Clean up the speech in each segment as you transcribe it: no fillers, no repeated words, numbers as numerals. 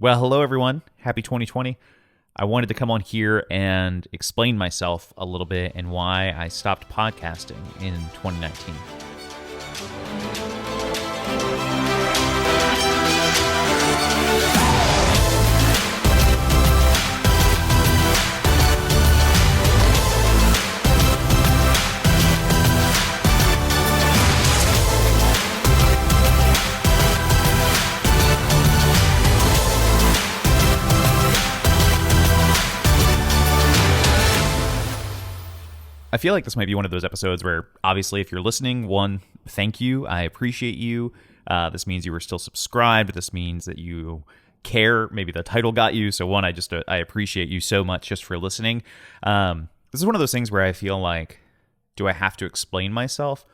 Well, hello everyone. Happy 2020. I wanted to come on here and explain myself a little bit and why I stopped podcasting in 2019. I feel like this might be one of those episodes where, obviously, if you're listening, one, thank you. I appreciate you. This means you were still subscribed. This means that you care. Maybe the title got you. So one, I appreciate you so much just for listening. This is one of those things where I feel like, do I have to explain myself?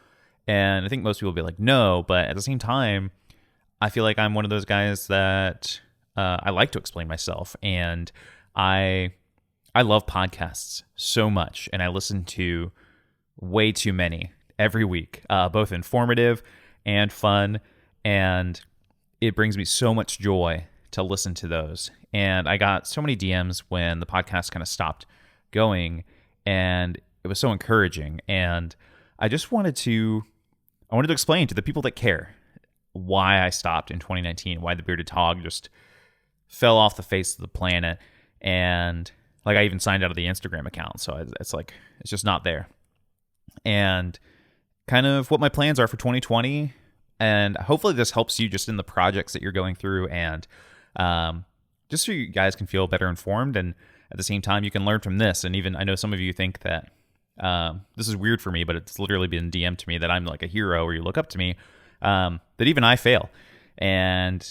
And I think most people will be like, no. But at the same time, I feel like I'm one of those guys that I like to explain myself. And I love podcasts so much, and I listen to way too many every week, both informative and fun, and it brings me so much joy to listen to those. And I got so many DMs when the podcast kind of stopped going, and it was so encouraging. And I just wanted to explain to the people that care why I stopped in 2019, why the Bearded Tog just fell off the face of the planet, and like I even signed out of the Instagram account, so it's just not there. And kind of what my plans are for 2020, and hopefully this helps you just in the projects that you're going through, and just so you guys can feel better informed, and at the same time you can learn from this. And even I know some of you think that this is weird for me, but it's literally been DM'd to me that I'm like a hero or you look up to me, that even I fail. And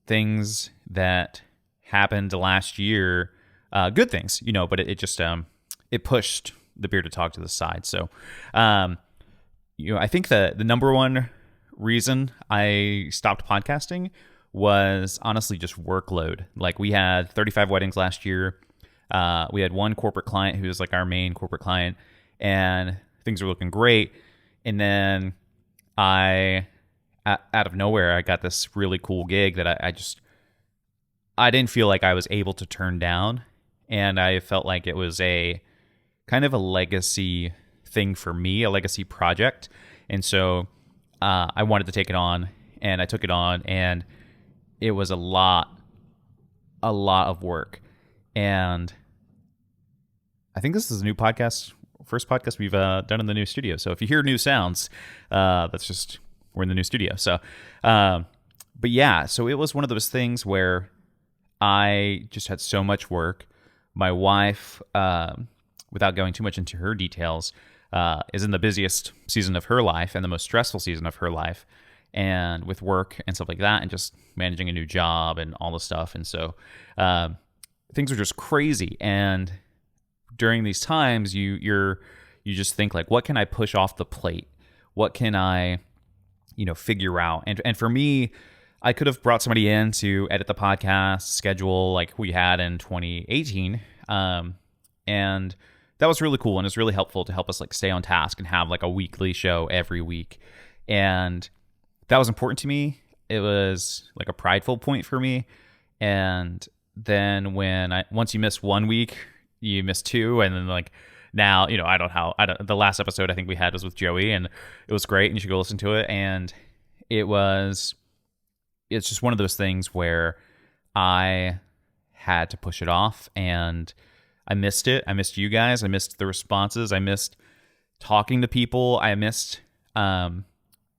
things that happened last year, good things, but it just it pushed the Bearded Tog to the side. So, I think the number one reason I stopped podcasting was honestly just workload. Like, we had 35 weddings last year. We had one corporate client who was like our main corporate client, and things were looking great. And then out of nowhere, I got this really cool gig that I didn't feel like I was able to turn down. And I felt like it was a kind of a legacy thing for me, a legacy project. And so I wanted to take it on, and I took it on, and it was a lot of work. And I think this is a new podcast, first podcast we've done in the new studio. So if you hear new sounds, that's just, we're in the new studio. So, but yeah, so it was one of those things where I just had so much work. My wife, without going too much into her details, is in the busiest season of her life and the most stressful season of her life, and with work and stuff like that, and just managing a new job and all the stuff. And so things are just crazy. And during these times, you just think like, what can I push off the plate? What can I, figure out? And for me, I could have brought somebody in to edit the podcast schedule like we had in 2018. And that was really cool. And it was really helpful to help us like stay on task and have like a weekly show every week. And that was important to me. It was like a prideful point for me. And then once you miss 1 week, you miss two. And then like now, the last episode I think we had was with Joey, and it was great, and you should go listen to it. And it's just one of those things where I had to push it off, and I missed it. I missed you guys. I missed the responses. I missed talking to people. I missed,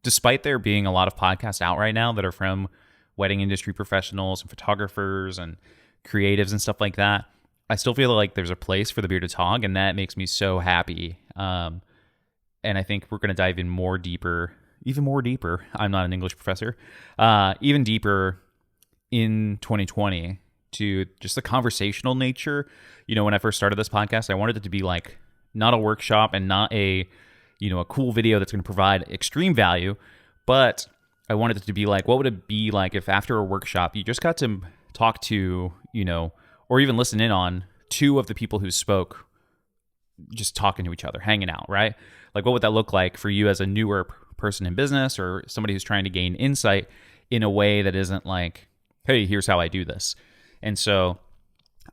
despite there being a lot of podcasts out right now that are from wedding industry professionals and photographers and creatives and stuff like that, I still feel like there's a place for the Bearded Tog, and that makes me so happy. And I think we're going to dive in even more deeper. I'm not an English professor. Even deeper in 2020 to just the conversational nature. When I first started this podcast, I wanted it to be like not a workshop and not a cool video that's going to provide extreme value, but I wanted it to be like, what would it be like if after a workshop you just got to talk to, or even listen in on two of the people who spoke, just talking to each other, hanging out, right? Like, what would that look like for you as a newer person in business, or somebody who's trying to gain insight in a way that isn't like, hey, here's how I do this. And so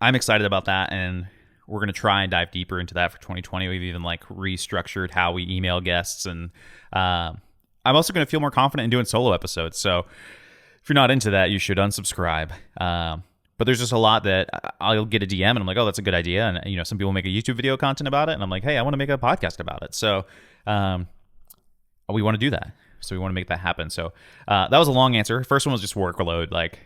I'm excited about that, and we're going to try and dive deeper into that for 2020. We've even like restructured how we email guests, and I'm also going to feel more confident in doing solo episodes. So if you're not into that, you should unsubscribe. But there's just a lot that I'll get a DM and I'm like, oh, that's a good idea. And, some people make a YouTube video content about it. And I'm like, hey, I want to make a podcast about it. So we want to do that. So we want to make that happen. So that was a long answer. First one was just workload, like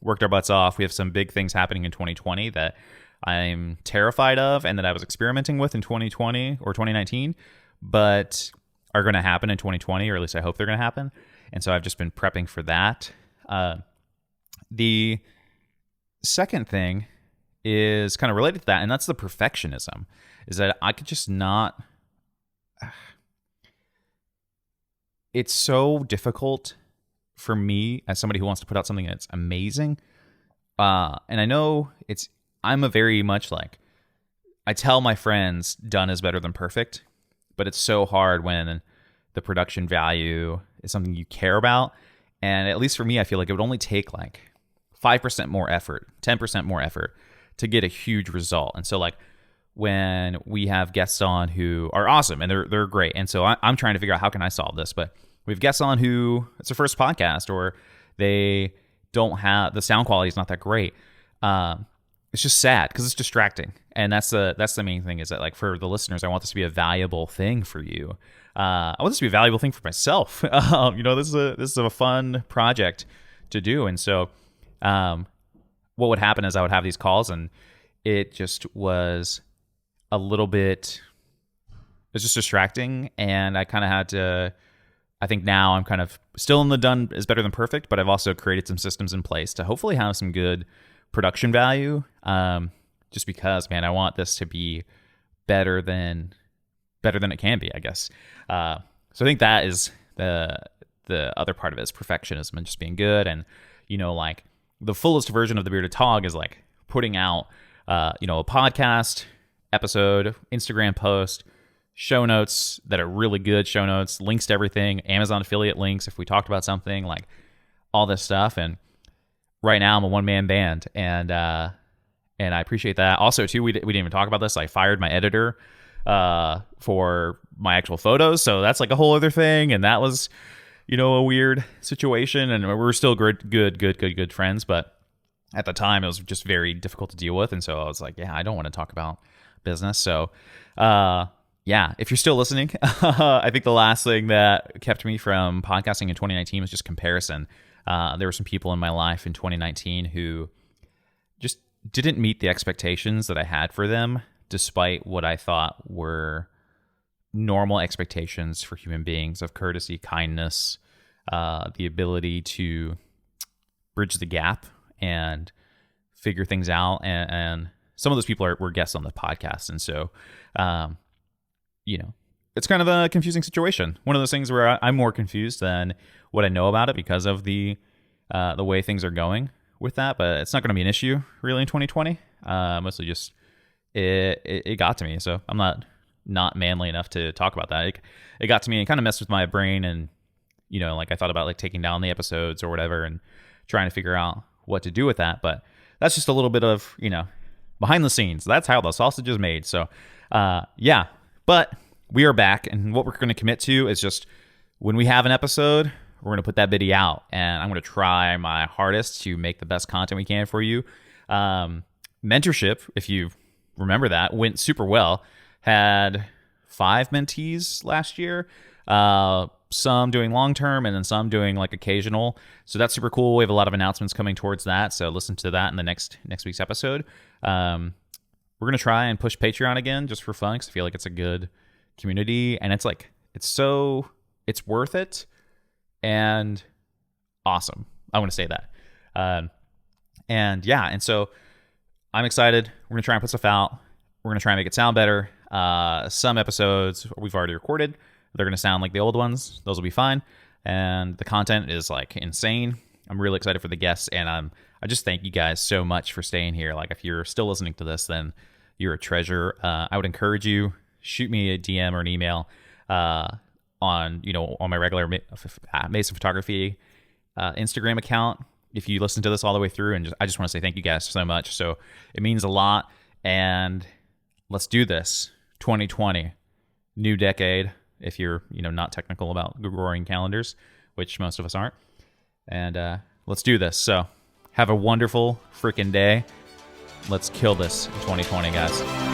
worked our butts off. We have some big things happening in 2020 that I'm terrified of and that I was experimenting with in 2020 or 2019, but are going to happen in 2020, or at least I hope they're going to happen. And so I've just been prepping for that. The second thing is kind of related to that, and that's the perfectionism, is that I could just not... It's so difficult for me as somebody who wants to put out something that's amazing. And I know I'm a very much like, I tell my friends done is better than perfect, but it's so hard when the production value is something you care about. And at least for me, I feel like it would only take like 5% more effort, 10% more effort to get a huge result. And so like when we have guests on who are awesome and they're great. And so I'm trying to figure out how can I solve this, but we have guests on who it's their first podcast or they don't have, the sound quality is not that great. It's just sad because it's distracting. And that's the main thing, is that like for the listeners, I want this to be a valuable thing for you. I want this to be a valuable thing for myself. This is a fun project to do. And so what would happen is I would have these calls and it just was a little bit, it's just distracting. And I kind of had to, I think now I'm kind of still in the done is better than perfect, but I've also created some systems in place to hopefully have some good production value. Just because, man, I want this to be better than it can be, I guess. So I think that is the other part of it, is perfectionism and just being good. And, like the fullest version of the Bearded Tog is like putting out, a podcast episode, Instagram post, show notes that are really good show notes, links to everything, Amazon affiliate links if we talked about something, like all this stuff. And right now I'm a one-man band, and I appreciate that. Also, too, we didn't even talk about this. I fired my editor for my actual photos, so that's like a whole other thing. And that was, a weird situation. And we're still good friends, but at the time it was just very difficult to deal with. And so I was like, yeah, I don't want to talk about business. So, yeah, if you're still listening, I think the last thing that kept me from podcasting in 2019 was just comparison. There were some people in my life in 2019 who just didn't meet the expectations that I had for them, despite what I thought were normal expectations for human beings of courtesy, kindness, the ability to bridge the gap and figure things out. And some of those people were guests on the podcast. And so, it's kind of a confusing situation. One of those things where I'm more confused than what I know about it because of the way things are going with that. But it's not going to be an issue really in 2020. Mostly just it got to me. So I'm not manly enough to talk about that. It got to me and kind of messed with my brain. And, like I thought about like taking down the episodes or whatever and trying to figure out what to do with that. But that's just a little bit of, behind the scenes. That's how the sausage is made. So, yeah. But we are back, and what we're going to commit to is just when we have an episode, we're going to put that video out, and I'm going to try my hardest to make the best content we can for you. Mentorship, if you remember that, went super well. Had 5 mentees last year, some doing long-term and then some doing like occasional. So that's super cool. We have a lot of announcements coming towards that, so listen to that in the next week's episode. We're going to try and push Patreon again just for fun because I feel like it's a good community, and it's worth it and awesome. I want to say that. And so I'm excited. We're going to try and put stuff out. We're going to try and make it sound better. Some episodes we've already recorded. They're going to sound like the old ones. Those will be fine. And the content is like insane. I'm really excited for the guests, and I just thank you guys so much for staying here. Like if you're still listening to this, then you're a treasure. I would encourage you, shoot me a DM or an email on my regular Mason Photography Instagram account. if you listen to this all the way through, and I just want to say thank you guys so much. So it means a lot, and let's do this. 2020, new decade, if you're not technical about Gregorian calendars, which most of us aren't. And let's do this. So have a wonderful freaking day. Let's kill this in 2020, guys.